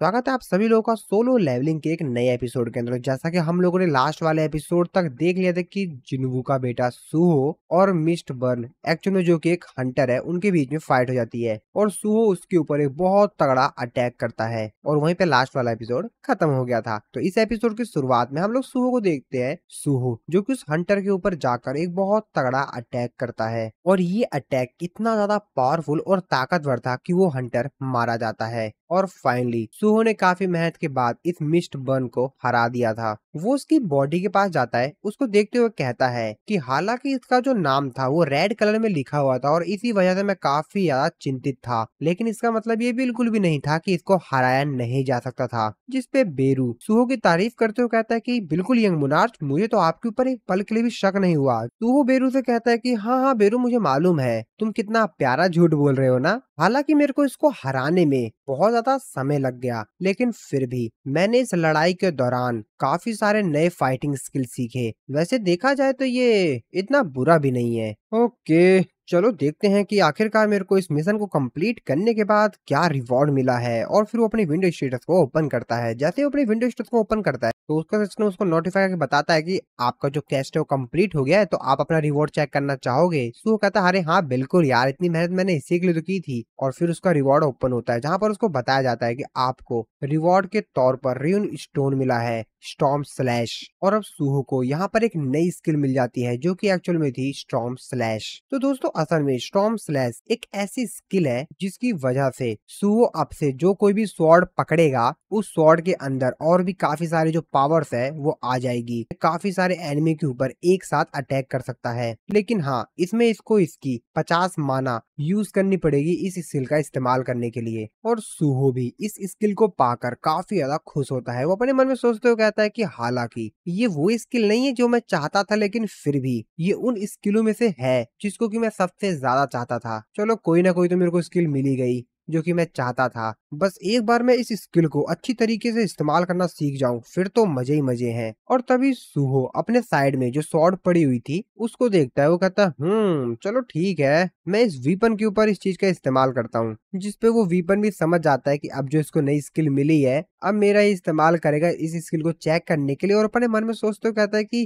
स्वागत है आप सभी लोगों का सोलो लेवलिंग के एक नए एपिसोड के अंदर। जैसा कि हम लोगों ने लास्ट वाले एपिसोड तक देख लिया था कि जिन्वू का बेटा सुहो और मिस्ट बर्न एक्चुअल में जो कि एक हंटर है उनके बीच में फाइट हो जाती है और सुहो उसके ऊपर एक बहुत तगड़ा अटैक करता है और वहीं पे लास्ट वाला एपिसोड खत्म हो गया था। तो इस एपिसोड की शुरुआत में हम लोग सुहो को देखते हैं, सुहो जो कि उस हंटर के ऊपर जाकर एक बहुत तगड़ा अटैक करता है और ये अटैक इतना ज्यादा पावरफुल और ताकतवर था कि वो हंटर मारा जाता है और फाइनली सुहो ने काफी मेहनत के बाद इस मिस्ट बर्न को हरा दिया था। वो उसकी बॉडी के पास जाता है, उसको देखते हुए कहता है कि हालांकि इसका जो नाम था वो रेड कलर में लिखा हुआ था और इसी वजह से मैं काफी ज्यादा चिंतित था, लेकिन इसका मतलब ये बिल्कुल भी नहीं था कि इसको हराया नहीं जा सकता था। जिसपे बेरू सुहो की तारीफ करते हुए कहता है कि बिल्कुल यंग मुनार्च, मुझे तो आपके ऊपर एक पल के लिए भी शक नहीं हुआ। सुहो बेरू से कहता है कि हाँ हाँ बेरू, मुझे मालूम है तुम कितना प्यारा झूठ बोल रहे हो ना। हालांकि मेरे को इसको हराने में बहुत ज्यादा समय लग गया, लेकिन फिर भी मैंने इस लड़ाई के दौरान काफी सारे नए फाइटिंग स्किल सीखे। वैसे देखा जाए तो ये इतना बुरा भी नहीं है। ओके, चलो देखते हैं कि आखिरकार मेरे को इस मिशन को कंप्लीट करने के बाद क्या रिवॉर्ड मिला है। और फिर वो अपनी विंडो स्टेटस को ओपन करता है। जैसे वो अपनी विंडो स्टेटस को ओपन करता है तो उसका सिस्टम उसको नोटिफाई करके बताता है कि आपका जो क्वेस्ट है वो कंप्लीट हो गया है, तो आप अपना रिवॉर्ड चेक करना चाहोगे। सो वो कहता है अरे हाँ बिल्कुल यार, इतनी मेहनत मैंने इसी के लिए तो की थी। और फिर उसका रिवॉर्ड ओपन होता है जहाँ पर उसको बताया जाता है कि आपको रिवॉर्ड के तौर पर र्यून स्टोन मिला है, स्टॉर्म स्लैश। और अब सुहो को यहाँ पर एक नई स्किल मिल जाती है जो कि एक्चुअल में थी स्टॉर्म स्लैश। तो दोस्तों असल में स्टॉर्म स्लैश एक ऐसी स्किल है जिसकी वजह से सुहो अब से जो कोई भी स्वॉर्ड पकड़ेगा उस स्वॉर्ड के अंदर और भी काफी सारे जो पावर्स है वो आ जाएगी। काफी सारे एनिमी के ऊपर एक साथ अटैक कर सकता है, लेकिन हाँ इसमें इसको इसकी 50 माना यूज करनी पड़ेगी इस स्किल का इस्तेमाल करने के लिए। और सुहो भी इस स्किल को पाकर काफी ज्यादा खुश होता है। वो अपने मन में सोचते हुए कहता है कि हालांकि ये वो स्किल नहीं है जो मैं चाहता था, लेकिन फिर भी ये उन स्किलों में से है जिसको कि मैं सबसे ज्यादा चाहता था। चलो कोई ना कोई तो मेरे को स्किल मिली गई जो कि मैं चाहता था। बस एक बार मैं इस स्किल को अच्छी तरीके से इस्तेमाल करना सीख जाऊं फिर तो मजे ही मजे हैं। और तभी सुहो अपने साइड में जो स्वॉर्ड पड़ी हुई थी उसको देखता है। वो कहता है चलो ठीक है, मैं इस वीपन के ऊपर इस चीज का इस्तेमाल करता हूँ। जिसपे वो वीपन भी समझ जाता है कि अब जो इसको नई स्किल मिली है अब मेरा ही इस्तेमाल करेगा इस स्किल को चेक करने के लिए। और अपने मन में सोचते हुए कहता है कि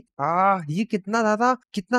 ये कितना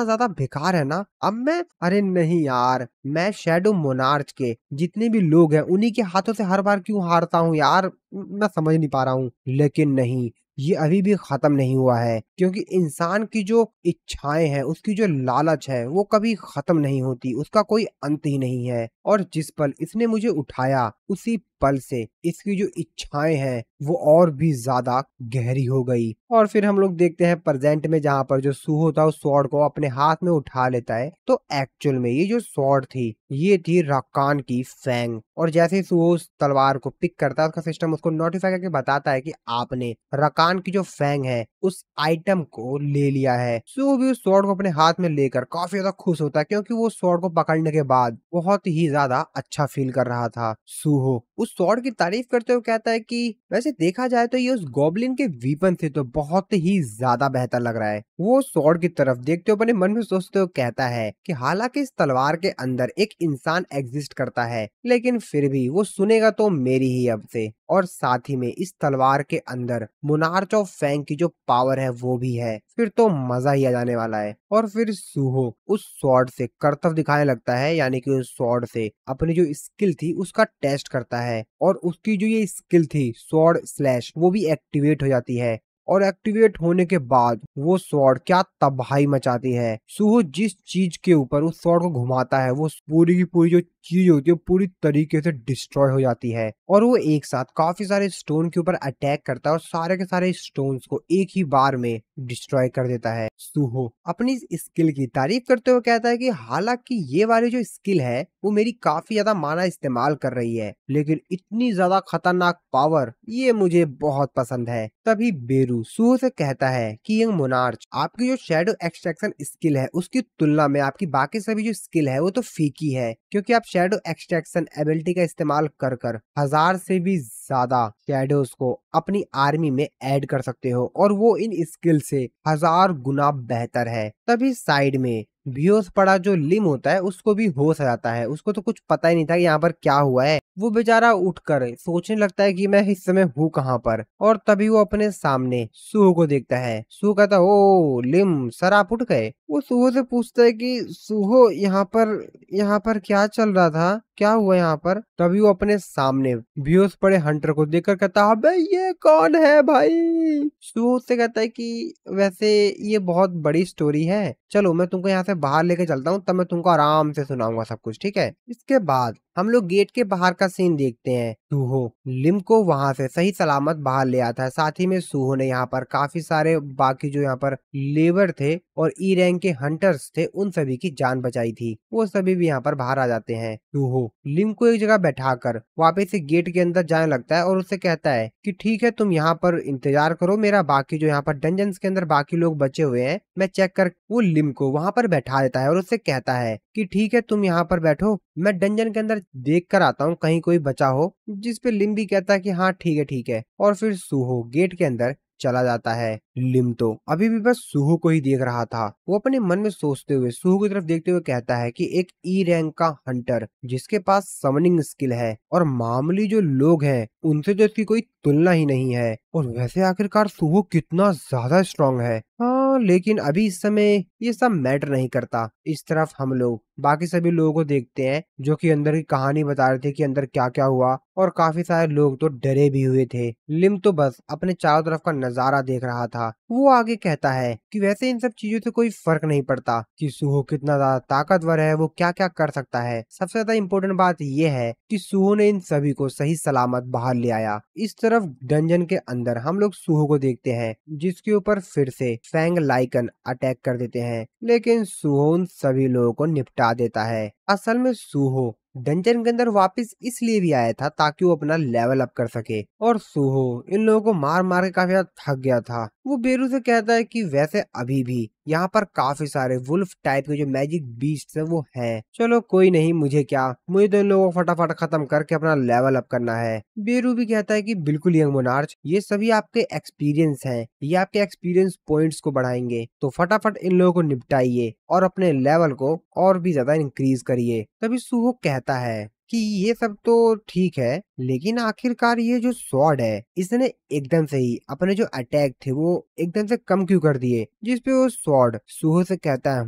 ज्यादा बेकार है ना। अब मैं अरे नहीं यार, मैं शैडो मोनार्च के जितने भी लोग हैं उन्हीं के हाथों से हर बार क्यों हारता हूँ यार, मैं समझ नहीं पा रहा हूँ। लेकिन नहीं, ये अभी भी खत्म नहीं हुआ है, क्योंकि इंसान की जो इच्छाएं हैं, उसकी जो लालच है वो कभी खत्म नहीं होती, उसका कोई अंत ही नहीं है। और जिस पल इसने मुझे उठाया उसी पल से इसकी जो इच्छाएं हैं वो और भी ज्यादा गहरी हो गई। और फिर हम लोग देखते हैं प्रेजेंट में जहाँ पर जो सुहो था उस स्वॉर्ड को अपने हाथ में उठा लेता है। तो एक्चुअल में ये जो स्वॉर्ड थी ये थी रकान की फैंग। और जैसे ही सुहो उस तलवार को पिक करता है उसका सिस्टम उसको नोटिफाई करके बताता है कि आपने रकान की जो फैंग है उस आइटम को ले लिया है। सुहो भी उस स्वॉर्ड को अपने हाथ में लेकर काफी ज्यादा खुश होता है, क्योंकि वो स्वॉर्ड को पकड़ने के बाद बहुत ही ज्यादा अच्छा फील कर रहा था। सुहो उस स्वॉर्ड की तारीफ करते हुए कहता है कि वैसे देखा जाए तो ये उस गॉब्लिन के वीपन से तो बहुत ही ज्यादा बेहतर लग रहा है। वो स्वॉर्ड की तरफ देखते हुए अपने मन में सोचते हुए कहता है कि हालांकि इस तलवार के अंदर एक इंसान एग्जिस्ट करता है, लेकिन फिर भी वो सुनेगा तो मेरी ही अब से। और साथ ही में इस तलवार के अंदर मोनार्च ऑफ फैंग की जो पावर है वो भी है, फिर तो मजा ही आ जाने वाला है। और फिर सुहो उस स्वॉर्ड से कर्तव्य दिखाने लगता है, यानी कि उस स्वॉर्ड से अपनी जो स्किल थी उसका टेस्ट करता है और उसकी जो ये स्किल थी स्वॉर्ड स्लैश वो भी एक्टिवेट हो जाती है। और एक्टिवेट होने के बाद वो स्वॉर्ड क्या तबाही मचाती है। सुहो जिस चीज के ऊपर उस स्वॉर्ड को घुमाता है वो पूरी की पूरी जो चीज होती है पूरी तरीके से डिस्ट्रॉय हो जाती है। और वो एक साथ काफी सारे स्टोन के ऊपर अटैक करता है और सारे के सारे स्टोन्स को एक ही बार में डिस्ट्रॉय कर देता है। सुहो अपनी इस स्किल की तारीफ करते हुए कहता है कि हालांकि ये वाली जो स्किल है वो मेरी काफी ज्यादा माना इस्तेमाल कर रही है, लेकिन इतनी ज्यादा खतरनाक पावर ये मुझे बहुत पसंद है। तभी बेरू सुहो से कहता है कि यंग मोनार्च, आपकी जो शैडो एक्सट्रैक्शन स्किल है उसकी तुलना में आपकी बाकी सभी जो स्किल है वो तो फीकी है, क्योंकि आप शैडो एक्सट्रैक्शन एबिलिटी का इस्तेमाल कर कर 1000 से भी ज्यादा शैडोज को अपनी आर्मी में ऐड कर सकते हो और वो इन स्किल से 1000 गुना बेहतर है। तभी साइड में बेहोश पड़ा जो लिम होता है उसको भी होश आ जाता है। उसको तो कुछ पता ही नहीं था कि यहाँ पर क्या हुआ है। वो बेचारा उठकर सोचने लगता है कि मैं इस समय हूँ कहाँ पर, और तभी वो अपने सामने सूहो को देखता है। सूहो कहता है, ओ लिम सर आप उठ गए। वो सूहो से पूछता है कि सूहो यहाँ पर क्या चल रहा था, क्या हुआ यहाँ पर। तभी वो अपने सामने बेहोश पड़े हंटर को देखकर कहता है, अबे ये कौन है भाई। सूहो उससे कहता है कि वैसे ये बहुत बड़ी स्टोरी है, चलो मैं तुमको यहाँ से बाहर लेके चलता हूँ, तब मैं तुमको आराम से सुनाऊंगा सब कुछ, ठीक है। इसके बाद हम लोग गेट के बाहर का सीन देखते हैं। सूहो लिम को वहां से सही सलामत बाहर ले आता है। साथ ही में सूहो ने यहाँ पर काफी सारे बाकी जो यहाँ पर लेबर थे और ई रैंक के हंटर्स थे उन सभी की जान बचाई थी। वो सभी भी यहाँ पर बाहर आ जाते हैं। सूहो लिम को एक जगह बैठाकर वापस से गेट के अंदर जाने लगता है और उससे कहता है कि ठीक है तुम यहाँ पर इंतजार करो, मेरा बाकी जो यहाँ पर डंजन्स के अंदर बाकी लोग बचे हुए हैं मैं चेक कर। वो लिम को वहां पर बैठा देता है और उससे कहता है कि ठीक है तुम यहाँ पर बैठो, मैं डंजन के अंदर देख कर आता हूँ कहीं कोई बचा हो। जिस पे लिम भी कहता है कि हाँ ठीक है ठीक है, और फिर सूहो गेट के अंदर चला जाता है। लिम तो अभी भी बस सूहो को ही देख रहा था। वो अपने मन में सोचते हुए सूहो की तरफ देखते हुए कहता है कि एक ई रैंक का हंटर जिसके पास समनिंग स्किल है और मामूली जो लोग हैं उनसे तो इसकी कोई तुलना ही नहीं है, और वैसे आखिरकार सूहो कितना ज्यादा स्ट्रांग है। हाँ लेकिन अभी इस समय ये सब मैटर नहीं करता। इस तरफ हम लोग बाकी सभी लोगों को देखते हैं जो कि अंदर की कहानी बता रहे थे कि अंदर क्या क्या हुआ, और काफी सारे लोग तो डरे भी हुए थे। लिम तो बस अपने चारों तरफ का नजारा देख रहा था। वो आगे कहता है कि वैसे इन सब चीजों से कोई फर्क नहीं पड़ता कि सूहो कितना ज्यादा ताकतवर है, वो क्या क्या कर सकता है। सबसे ज्यादा इम्पोर्टेंट बात ये है कि सूहो ने इन सभी को सही सलामत बाहर ले आया। इस तरफ डंजन के अंदर हम लोग सूहो को देखते हैं जिसके ऊपर फिर से फैंग लाइकन अटैक कर देते हैं, लेकिन सूहो उन सभी लोगों को निपटा देता है। असल में सूहो डंजन के अंदर वापस इसलिए भी आया था ताकि वो अपना लेवल अप कर सके, और सूहो इन लोगों को मार मार के काफी ज्यादा थक गया था। वो बेरू से कहता है कि वैसे अभी भी यहाँ पर काफी सारे वुल्फ टाइप के जो मैजिक बीस्ट है वो हैं। चलो कोई नहीं, मुझे क्या, मुझे तो इन लोगों को फटाफट खत्म करके अपना लेवल अप करना है। बेरू भी कहता है कि बिल्कुल यंग मोनार्च, ये सभी आपके एक्सपीरियंस हैं, ये आपके एक्सपीरियंस पॉइंट्स को बढ़ाएंगे, तो फटाफट इन लोगों को निपटाइए और अपने लेवल को और भी ज्यादा इंक्रीज करिए। तभी सूहो कहता है कि ये सब तो ठीक है, लेकिन आखिरकार ये जो स्वॉर्ड है इसने एकदम से ही अपने जो अटैक थे वो एकदम से कम क्यों कर दिए। जिसपे वो स्वॉर्ड सूहो से कहता है,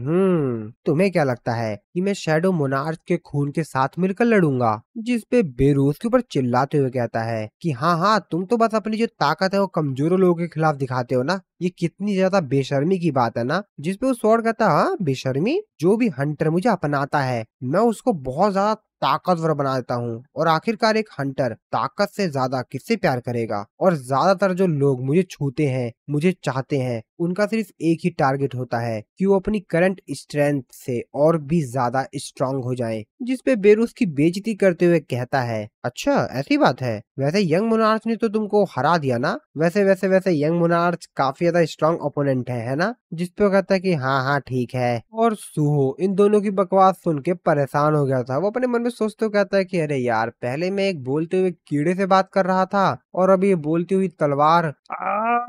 तुम्हें क्या लगता है कि मैं शैडो मोनार्च के खून के साथ मिलकर लड़ूंगा। जिसपे बेरू उसके ऊपर चिल्लाते हुए कहता है कि हाँ हाँ, तुम तो बस अपनी जो ताकत है वो कमजोर लोगों के खिलाफ दिखाते हो ना, ये कितनी ज्यादा बेशर्मी की बात है ना। जिसपे वो स्वॉर्ड कहता है, हाँ बेशर्मी, जो भी हंटर मुझे अपनाता है मैं उसको बहुत ज्यादा ताकतवर बना देता हूँ, और आखिरकार एक हंटर ताकत से ज्यादा किससे प्यार करेगा। और ज्यादातर जो लोग मुझे छूते हैं, मुझे चाहते हैं, उनका सिर्फ एक ही टारगेट होता है कि वो अपनी करंट स्ट्रेंथ से और भी ज्यादा स्ट्रांग हो जाएं। जिसपे बेरूस की बेइज्जती करते हुए कहता है, अच्छा ऐसी बात है, वैसे यंग मोनार्च ने तो तुमको हरा दिया ना। वैसे यंग मोनार्च काफी ज्यादा स्ट्रांग ओपोनेंट है ना। जिसपे वो कहता है कि हाँ हाँ ठीक है। और सूहो इन दोनों की बकवास सुन के परेशान हो गया था। वो अपने मन में सोचते हुए कहता है कि अरे यार, पहले मैं एक बोलते हुए कीड़े से बात कर रहा था और अभी ये बोलती हुई तलवार।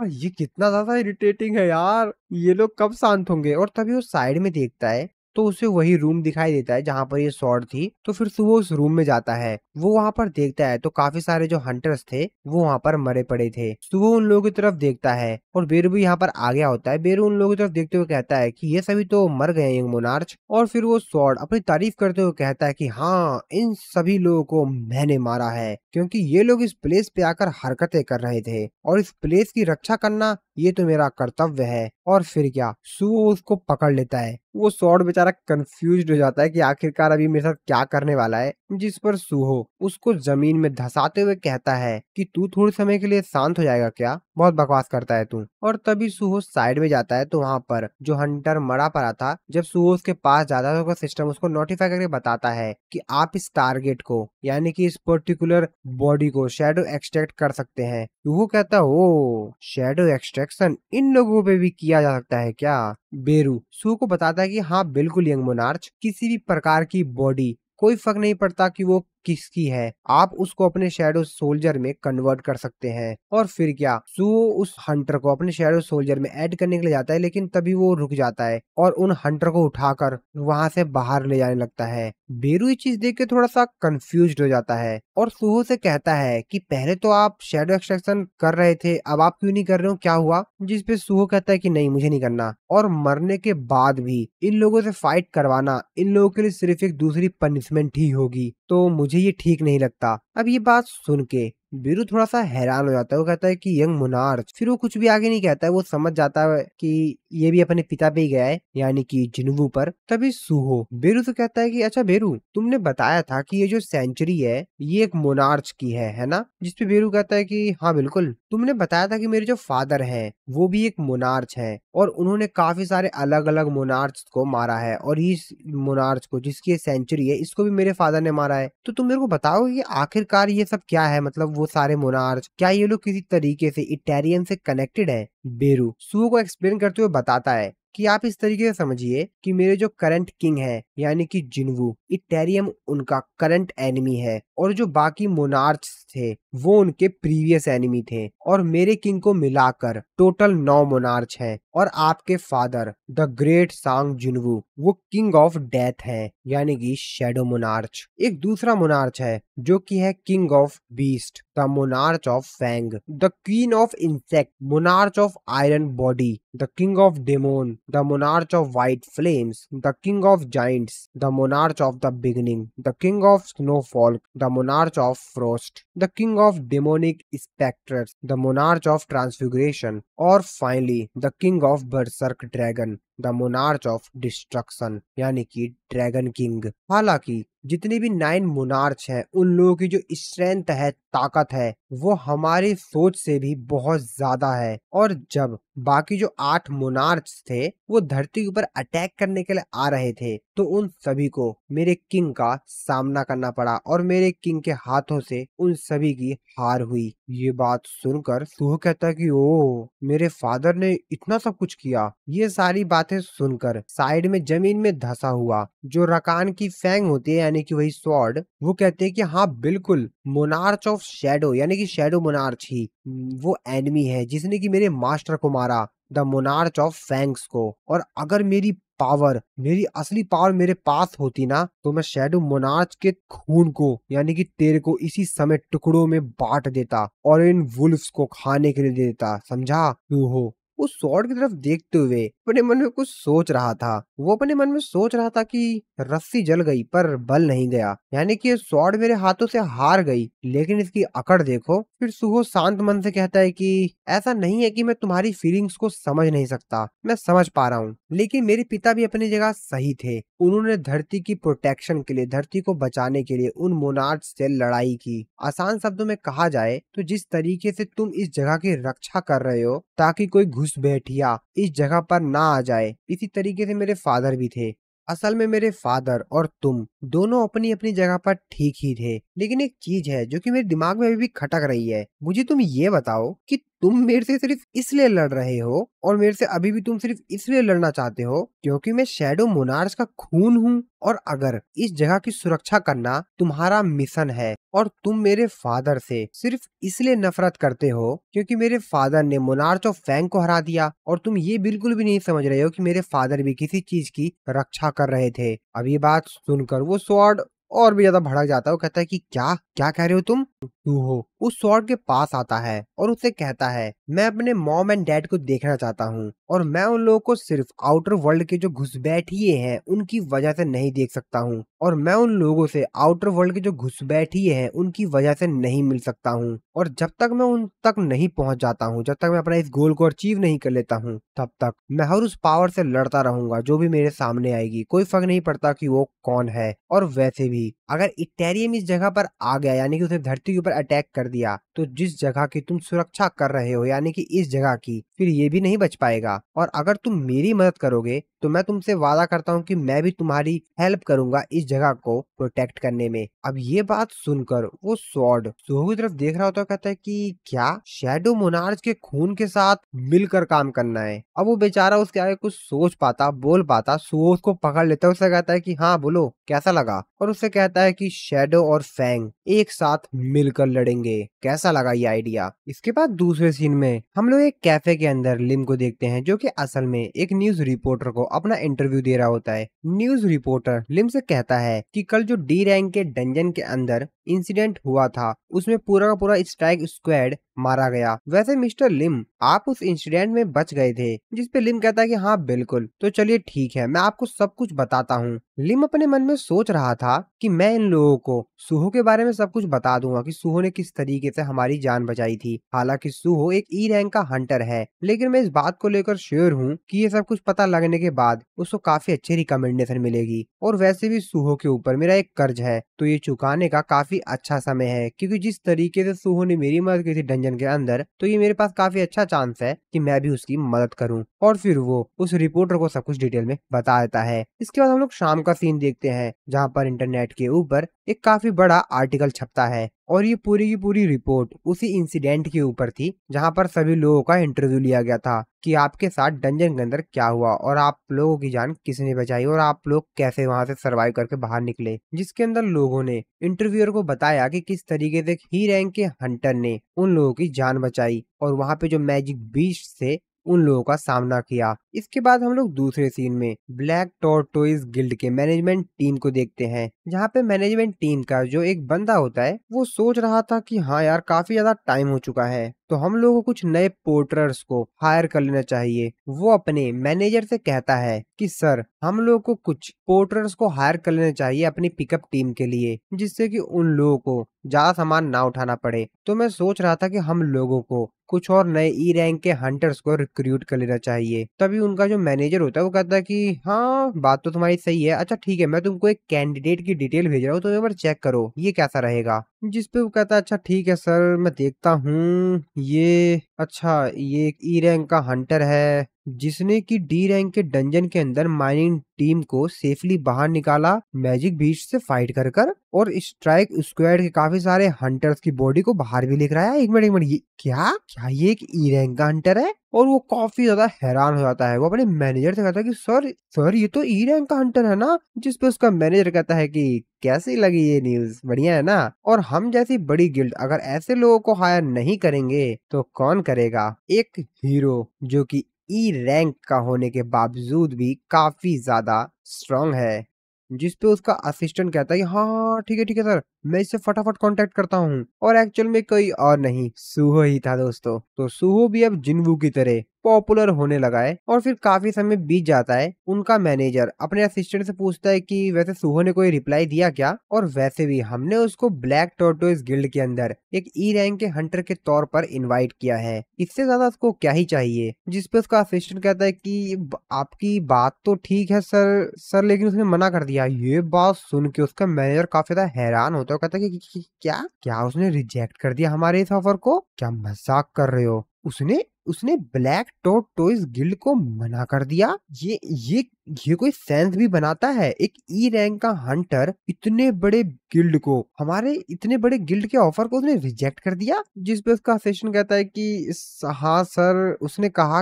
ये कितना ज्यादा इरिटेटिंग है यार, ये लोग कब शांत होंगे। और तभी वो साइड में देखता है तो उसे वही रूम दिखाई देता है जहाँ पर ये स्वॉर्ड थी। तो फिर सुबह उस रूम में जाता है। वो वहाँ पर देखता है तो काफी सारे जो हंटर्स थे वो वहाँ पर मरे पड़े थे। सुबह उन लोगों की तरफ देखता है और बेरू भी यहाँ पर आ गया होता है। बेरू उन लोगों की तरफ देखते हुए कहता है कि ये सभी तो मर गए यंग मोनार्च। और फिर वो स्वॉर्ड अपनी तारीफ करते हुए कहता है कि हाँ, इन सभी लोगों को मैंने मारा है क्योंकि ये लोग इस प्लेस पे आकर हरकतें कर रहे थे और इस प्लेस की रक्षा करना ये तो मेरा कर्तव्य है। और फिर क्या, सुओ उसको पकड़ लेता है। वो स्वॉर्ड बेचारा कंफ्यूज्ड हो जाता है कि आखिरकार अभी मेरे साथ क्या करने वाला है। जिस पर सूहो उसको जमीन में धसाते हुए कहता है कि तू थोड़े समय के लिए शांत हो जाएगा क्या, बहुत बकवास करता है तू। और तभी सूहो साइड में जाता है तो वहाँ पर जो हंटर मरा पड़ा था, जब सूहो उसके पास जाता है तो सिस्टम उसको नोटिफाई करके बताता है कि आप इस टारगेट को यानी कि इस पर्टिकुलर बॉडी को शैडो एक्सट्रैक्ट कर सकते हैं। सूहो कहता है ओ शैडो एक्सट्रैक्शन इन लोगों पे भी किया जा सकता है क्या। बेरू सू को बताता है कि हाँ बिल्कुल यंग मोनार्च, किसी भी प्रकार की बॉडी, कोई फर्क नहीं पड़ता कि वो किसकी है, आप उसको अपने शैडो सोल्जर में कन्वर्ट कर सकते हैं। और फिर क्या, सुहो उस हंटर को अपने शैडो सोल्जर में ऐड करने के लिए जाता है, लेकिन तभी वो रुक जाता है और उन हंटर को उठाकर वहां से बाहर ले जाने लगता है। बेरू ये चीज देख के थोड़ा सा कंफ्यूज्ड हो जाता है और सुहो से कहता है कि पहले तो आप शैडो एक्सट्रैक्शन कर रहे थे, अब आप क्यों नहीं कर रहे हो, क्या हुआ? जिस पे सुहो कहता है कि नहीं, मुझे नहीं करना, और मरने के बाद भी इन लोगों से फाइट करवाना इन लोगों के लिए सिर्फ एक दूसरी पनिशमेंट ही होगी, तो मुझे ये ठीक नहीं लगता। अब ये बात सुन के बीरू थोड़ा सा हैरान हो जाता है। वो कहता है कि यंग मोनार्च, फिर वो कुछ भी आगे नहीं कहता है, वो समझ जाता है कि ये भी अपने पिता पे ही गया है, यानी कि जिन्वू पर। तभी सुहो बेरू से कहता है कि अच्छा बेरू, तुमने बताया था कि ये जो सेंचुरी है ये एक मोनार्च की है ना? जिसपे बेरू कहता है कि हाँ बिल्कुल, तुमने बताया था कि मेरे जो फादर हैं वो भी एक मोनार्च है और उन्होंने काफी सारे अलग अलग मोनार्च को मारा है, और इस मोनार्च को जिसकी सेंचुरी है इसको भी मेरे फादर ने मारा है। तो तुम मेरे को बताओ कि आखिरकार ये सब क्या है, मतलब वो सारे मोनार्च, क्या ये लोग किसी तरीके से इटैरियन से कनेक्टेड है? बेरू सुहो को एक्सप्लेन करते हुए बताता है कि आप इस तरीके से समझिए कि मेरे जो करंट किंग है यानी कि जिन्वू, इटेरियम उनका करंट एनिमी है, और जो बाकी मोनार्च थे वो उनके प्रीवियस एनिमी थे, और मेरे किंग को मिलाकर टोटल 9 मोनार्च हैं। और आपके फादर द ग्रेट सांग जिन्वू वो किंग ऑफ डेथ है, यानी कि शैडो मोनार्च। एक दूसरा मोनार्च है जो कि है king of beast, the monarch of fang, the queen of insect, monarch of iron body, the king of demon, the monarch of white flames, the king of giants, the monarch of the beginning, the king of snowfall, the monarch of frost, the king of demonic spectres, the monarch of transfiguration, और finally the king of berserk dragon, the monarch of destruction, यानी कि dragon king. हालांकि जितने भी 9 monarch हैं उन लोगों की जो स्ट्रेंथ है, ताकत है, वो हमारी सोच से भी बहुत ज्यादा है। और जब बाकी जो 8 मोनार्च थे वो धरती के ऊपर अटैक करने के लिए आ रहे थे, तो उन सभी को मेरे किंग का सामना करना पड़ा और मेरे किंग के हाथों से उन सभी की हार हुई। ये बात सुनकर सुहो कहता है कि ओ, मेरे फादर ने इतना सब कुछ किया। ये सारी बातें सुनकर साइड में जमीन में धंसा हुआ जो रकान की फैंग होती है, यानी कि वही स्वॉर्ड, वो कहते हैं कि हाँ बिल्कुल, मोनार्च ऑफ शैडो यानी कि शैडो मोनार्च ही वो एनिमी है जिसने कि मेरे मास्टर को मारा, द मोनार्च ऑफ फैंग्स को। और अगर मेरी पावर, मेरी असली पावर मेरे पास होती ना, तो मैं शैडो मोनार्च के खून को यानी कि तेरे को इसी समय टुकड़ों में बांट देता और इन वुल्फ्स को खाने के लिए दे देता, समझा? तू हो उस स्वॉर्ड की तरफ देखते हुए अपने मन में कुछ सोच रहा था। वो अपने मन में सोच रहा था कि रस्सी जल गई पर बल नहीं गया, यानी कि ये स्वॉर्ड मेरे हाथों से हार गई, लेकिन इसकी अकड़ देखो। फिर सुहो शांत मन से कहता है कि ऐसा नहीं है कि मैं तुम्हारी फीलिंग्स को समझ नहीं सकता, मैं समझ पा रहा हूँ, लेकिन मेरे पिता भी अपनी जगह सही थे। उन्होंने धरती की प्रोटेक्शन के लिए, धरती को बचाने के लिए उन मोनार्च से लड़ाई की। आसान शब्दों में कहा जाए तो जिस तरीके से तुम इस जगह की रक्षा कर रहे हो ताकि कोई घुसपैठिया इस जगह पर ना आ जाए, इसी तरीके से मेरे फादर भी थे। असल में मेरे फादर और तुम दोनों अपनी अपनी जगह पर ठीक ही थे, लेकिन एक चीज है जो कि मेरे दिमाग में अभी भी खटक रही है। मुझे तुम ये बताओ कि तुम मेरे से सिर्फ इसलिए लड़ रहे हो, और मेरे से अभी भी तुम सिर्फ इसलिए लड़ना चाहते हो क्योंकि मैं शैडो मोनार्च का खून हूँ? और अगर इस जगह की सुरक्षा करना तुम्हारा मिशन है और तुम मेरे फादर से सिर्फ इसलिए नफरत करते हो क्योंकि मेरे फादर ने मोनार्च ऑफ फैंग को हरा दिया, और तुम ये बिल्कुल भी नहीं समझ रहे हो कि मेरे फादर भी किसी चीज की रक्षा कर रहे थे। अब ये बात सुनकर वो स्वॉर्ड और भी ज्यादा भड़क जाता है। वो कहता है कि क्या क्या कह रहे हो तुम? तू हो उस स्वॉर्ड के पास आता है और उससे कहता है, मैं अपने मॉम एंड डैड को देखना चाहता हूँ, और मैं उन लोगों को सिर्फ आउटर वर्ल्ड के जो घुसपैठिए हैं उनकी वजह से नहीं देख सकता हूँ, और मैं उन लोगों से आउटर वर्ल्ड के जो घुसपैठिए हैं उनकी वजह से नहीं मिल सकता हूँ। और जब तक मैं उन तक नहीं पहुंच जाता हूँ, जब तक मैं अपना इस गोल को अचीव नहीं कर लेता हूँ, तब तक मैं हर उस पावर से लड़ता रहूंगा जो भी मेरे सामने आएगी, कोई फर्क नहीं पड़ता कि वो कौन है। और वैसे भी अगर इटेरियम इस जगह पर आ गया यानी कि उसने धरती के ऊपर अटैक कर दिया, तो जिस जगह की तुम सुरक्षा कर रहे हो यानी कि इस जगह की, फिर ये भी नहीं बच पाएगा। और अगर तुम मेरी मदद करोगे तो मैं तुमसे वादा करता हूँ कि मैं भी तुम्हारी हेल्प करूंगा इस जगह को प्रोटेक्ट करने में। अब ये बात सुनकर वो स्वॉर्ड सुहो की तरफ देख रहा होता है, कहता है कि क्या शैडो मोनार्च के खून के साथ मिलकर काम करना है। अब वो बेचारा उसके आगे कुछ सोच पाता, बोल पाता, सुहो उसको पकड़ लेता है, उससे कहता है कि हाँ बोलो कैसा लगा, और उससे कहता है कि शैडो और फैंग एक साथ मिलकर लड़ेंगे, कैसा लगा ये आइडिया। इसके बाद दूसरे सीन में हम लोग एक कैफे के अंदर लिम को देखते हैं, जो कि असल में एक न्यूज रिपोर्टर को अपना इंटरव्यू दे रहा होता है। न्यूज रिपोर्टर लिम से कहता है कि कल जो डी रैंक के डंजन के अंदर इंसिडेंट हुआ था उसमें पूरा का पूरा स्ट्राइक स्क्वाड मारा गया। वैसे मिस्टर लिम आप उस इंसिडेंट में बच गए थे, जिसपे लिम कहता है कि हाँ बिल्कुल, तो चलिए ठीक है मैं आपको सब कुछ बताता हूँ। लिम अपने मन में सोच रहा था कि मैं इन लोगों को सुहो के बारे में सब कुछ बता दूंगा कि सुहो ने किस तरीके से हमारी जान बचाई थी। हालांकि सुहो एक ई रैंक का हंटर है, लेकिन मैं इस बात को लेकर श्योर हूँ कि ये सब कुछ पता लगने के बाद उसको काफी अच्छी रिकमेंडेशन मिलेगी। और वैसे भी सुहो के ऊपर मेरा एक कर्ज है, तो ये चुकाने का काफी अच्छा समय है, क्योंकि जिस तरीके से सुहो ने मेरी मदद की थी डंजन के अंदर, तो ये मेरे पास काफी अच्छा चांस है कि मैं भी उसकी मदद करूं। और फिर वो उस रिपोर्टर को सब कुछ डिटेल में बता देता है। इसके बाद हम लोग शाम का सीन देखते हैं, जहाँ पर इंटरनेट के ऊपर एक काफी बड़ा आर्टिकल छपता है, और ये पूरी की पूरी रिपोर्ट उसी इंसिडेंट के ऊपर थी, जहां पर सभी लोगों का इंटरव्यू लिया गया था कि आपके साथ डंजन के अंदर क्या हुआ और आप लोगों की जान किसने बचाई और आप लोग कैसे वहां से सरवाइव करके बाहर निकले। जिसके अंदर लोगों ने इंटरव्यूअर को बताया कि किस तरीके से ही रैंक के हंटर ने उन लोगों की जान बचाई और वहां पे जो मैजिक बीस्ट से उन लोगों का सामना किया। इसके बाद हम लोग दूसरे सीन में ब्लैक टॉर्टोइज गिल्ड के मैनेजमेंट टीम को देखते हैं, जहाँ पे मैनेजमेंट टीम का जो एक बंदा होता है वो सोच रहा था कि हाँ यार काफी ज्यादा टाइम हो चुका है, तो हम लोगों को कुछ नए पोर्टर्स को हायर कर लेना चाहिए। वो अपने मैनेजर से कहता है कि सर हम लोग को कुछ पोर्टर्स को हायर कर लेना चाहिए अपनी पिकअप टीम के लिए, जिससे कि उन लोगों को ज्यादा सामान ना उठाना पड़े। तो मैं सोच रहा था कि हम लोगों को कुछ और नए ई रैंक के हंटर्स को रिक्रूट कर लेना चाहिए। तभी उनका जो मैनेजर होता है वो कहता है कि हाँ बात तो तुम्हारी सही है, अच्छा ठीक है मैं तुमको एक कैंडिडेट की डिटेल भेज रहा हूँ, तो एक बार चेक करो ये कैसा रहेगा। जिसपे वो कहता है अच्छा ठीक है सर मैं देखता हूँ, ये अच्छा ये एक ई रैंक का हंटर है जिसने की डी रैंक के डंजन के अंदर माइनिंग टीम को सेफली बाहर निकाला मैजिक बीस्ट से फाइट कर कर, और स्ट्राइक स्क्वाड के काफी सारे हंटर्स की बॉडी को बाहर भी लेकर आया। एक मिनट ये क्या क्या ये एक ई रैंक का हंटर है? और वो काफी ज्यादा हैरान हो जाता है। वो अपने मैनेजर से कहता है कि सर सर ये तो ई रैंक का हंटर है ना। जिसपे उसका मैनेजर कहता है कि कैसी लगी ये न्यूज, बढ़िया है ना। और हम जैसी बड़ी गिल्ड अगर ऐसे लोगों को हायर नहीं करेंगे तो कौन करेगा। एक हीरो जो कि ई रैंक का होने के बावजूद भी काफी ज्यादा स्ट्रांग है। जिसपे उसका असिस्टेंट कहता है कि हाँ ठीक है सर मैं इससे फटाफट कांटेक्ट करता हूँ। और एक्चुअल में कोई और नहीं सुहो ही था दोस्तों। तो सुहो भी अब जिन्वू की तरह पॉपुलर होने लगा है। और फिर काफी समय बीत जाता है। उनका मैनेजर अपने असिस्टेंट से पूछता है कि वैसे सुहो ने कोई रिप्लाई दिया क्या, और वैसे भी हमने उसको ब्लैक टॉर्टोइज गिल्ड के अंदर एक ई रैंक के हंटर के तौर पर इनवाइट किया है, इससे ज्यादा उसको क्या ही चाहिए। जिसपे उसका असिस्टेंट कहता है कि आपकी बात तो ठीक है सर लेकिन उसने मना कर दिया। ये बात सुन के उसका मैनेजर काफी ज्यादा हैरान होता है, कहता है कि क्या क्या उसने रिजेक्ट कर दिया हमारे इस ऑफर को, क्या मजाक कर रहे हो। उसने उसने ब्लैक टॉट टॉयज गिल्ड को मना कर दिया। ये कोई सेंस भी बनाता है। एक ई रैंक का हंटर इतने बड़े गिल्ड को, हमारे इतने बड़े गिल्ड के ऑफर को उसने रिजेक्ट कर दिया। जिसपे उसका असिस्टेंट कहता है कि हाँ सर उसने कहा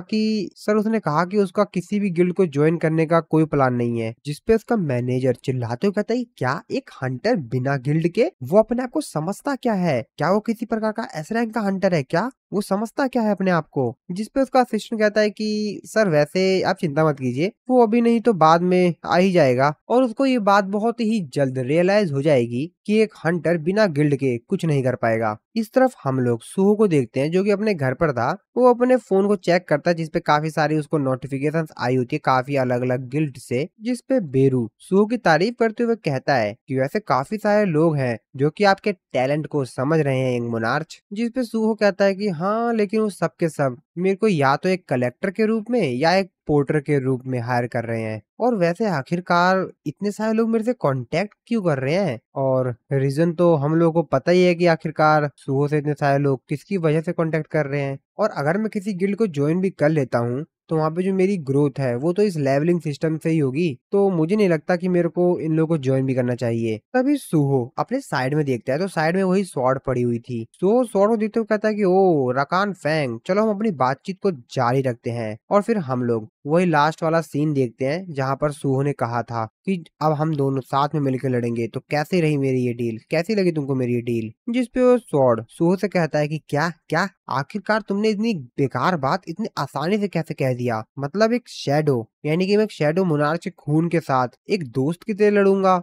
कि उसका किसी भी गिल्ड को ज्वाइन करने का कोई प्लान नहीं है। जिसपे उसका मैनेजर चिल्लाते हुए कहता है क्या एक हंटर बिना गिल्ड के, वो अपने आप को समझता क्या है, क्या वो किसी प्रकार का एस रैंक का हंटर है क्या, वो समझता क्या है अपने आप को। जिसपे उसका असिस्टेंट कहता है कि सर वैसे आप चिंता मत कीजिए, वो अभी नहीं तो बाद में आ ही जाएगा। और उसको ये बात बहुत ही जल्द रियलाइज हो जाएगी कि एक हंटर बिना गिल्ड के कुछ नहीं कर पाएगा। इस तरफ हम लोग सुहो को देखते हैं, जो कि अपने घर पर था। वो अपने फोन को चेक करता है, जिसपे काफी सारी उसको नोटिफिकेशंस आई होती है काफी अलग अलग गिल्ड से। जिसपे बेरू सुहो की तारीफ करते हुए कहता है कि वैसे काफी सारे लोग हैं जो कि आपके टैलेंट को समझ रहे हैं यंग मोनार्च। जिसपे सुहो कहता है कि हाँ लेकिन वो सब के सब मेरे को या तो एक कलेक्टर के रूप में या एक पोर्टर के रूप में हायर कर रहे हैं। और वैसे आखिरकार इतने सारे लोग मेरे से कांटेक्ट क्यों कर रहे हैं? और रीजन तो हम लोगों को पता ही है कि आखिरकार सुबह से इतने सारे लोग किसकी वजह से कांटेक्ट कर रहे हैं। और अगर मैं किसी गिल्ड को ज्वाइन भी कर लेता हूँ तो वहाँ पे जो मेरी ग्रोथ है वो तो इस लेवलिंग सिस्टम से ही होगी, तो मुझे नहीं लगता कि मेरे को इन लोगों को ज्वाइन भी करना चाहिए। तभी सुहो अपने साइड में देखता है तो साइड में वही स्वॉर्ड पड़ी हुई थी। सुहो स्वॉर्ड को देखते हुए कहता है कि ओ रकान फैंग, चलो हम अपनी बातचीत को जारी रखते हैं। और फिर हम लोग वही लास्ट वाला सीन देखते हैं जहाँ पर सुहो ने कहा था कि अब हम दोनों साथ में मिलकर लड़ेंगे। तो कैसी रही मेरी ये डील, कैसी लगी तुमको मेरी ये डील? जिसपे वो स्वॉर्ड सुहो से कहता है कि क्या क्या आखिरकार तुमने इतनी बेकार बात इतनी आसानी से कैसे कह दिया? मतलब एक शैडो, यानी कि मैं एक शैडो मोनार्च के खून के साथ एक दोस्त की तरह लड़ूंगा?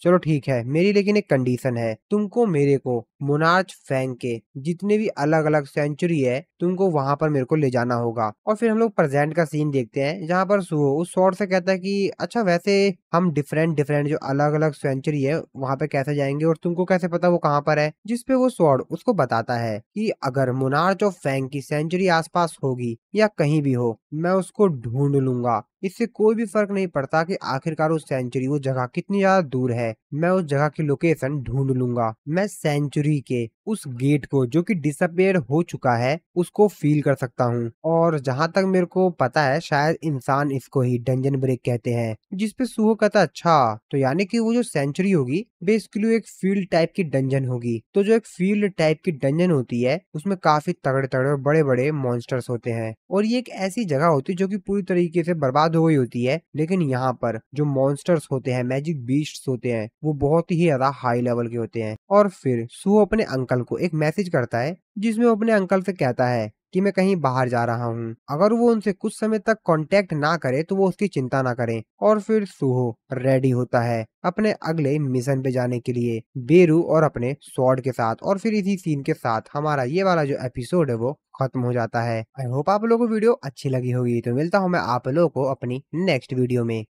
चलो ठीक है, मेरी लेकिन एक कंडीशन है, तुमको मेरे को मोनार्च फैंग के जितने भी अलग अलग सेंचुरी है तुमको वहां पर मेरे को ले जाना होगा। और फिर हम लोग प्रेजेंट का सीन देखते हैं जहां पर सुहो उस स्वॉर्ड से कहता है कि अच्छा वैसे हम डिफरेंट डिफरेंट जो अलग अलग सेंचुरी है वहां पे कैसे जाएंगे और तुमको कैसे पता वो कहाँ पर है? जिसपे वो स्वॉर्ड उसको बताता है कि अगर मोनार्च ऑफ फैंग की सेंचुरी आसपास होगी या कहीं भी हो, मैं उसको ढूंढ लूंगा। इससे कोई भी फर्क नहीं पड़ता कि आखिरकार उस सेंचुरी वो जगह कितनी ज्यादा दूर है, मैं उस जगह की लोकेशन ढूंढ लूंगा। मैं सेंचुरी के उस गेट को जो कि डिसअपियर हो चुका है उसको फील कर सकता हूँ। और जहां तक मेरे को पता है शायद इंसान इसको ही डंजन ब्रेक कहते हैं। जिसपे सुहो कहता अच्छा तो यानी कि वो जो सेंचुरी होगी बेसिकली एक फील्ड टाइप की डंजन होगी। तो जो एक फील्ड टाइप की डंजन होती है उसमें काफी तगड़े तगड़े और बड़े बड़े मॉन्स्टर्स होते हैं। और ये एक ऐसी जगह होती है जो कि पूरी तरीके से बर्बाद हो गई होती है, लेकिन यहाँ पर जो मॉन्स्टर्स होते हैं, मैजिक बीस्ट्स होते हैं, वो बहुत ही ज्यादा हाई लेवल के होते हैं। और फिर सुहो अपने अंकल को एक मैसेज करता है जिसमें वो अपने अंकल से कहता है कि मैं कहीं बाहर जा रहा हूँ, अगर वो उनसे कुछ समय तक कांटेक्ट ना करे तो वो उसकी चिंता ना करें। और फिर सुहो रेडी होता है अपने अगले मिशन पे जाने के लिए बेरू और अपने स्वॉर्ड के साथ। और फिर इसी सीन के साथ हमारा ये वाला जो एपिसोड है वो खत्म हो जाता है। आई होप आप लोगों को वीडियो अच्छी लगी होगी। तो मिलता हूँ मैं आप लोगों को अपनी नेक्स्ट वीडियो में।